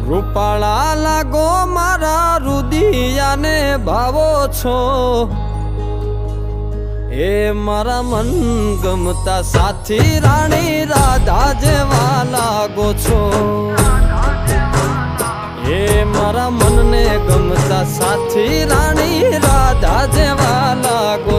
રૂપાળા લાગો મારા રુદિયાને ભાવો છો, એ મારા મન ગમતા સાથી રાણી રાધા જેવા લાગો છો, એ મારા મનને ગમતા સાથી રાણી રાધા જેવા લાગો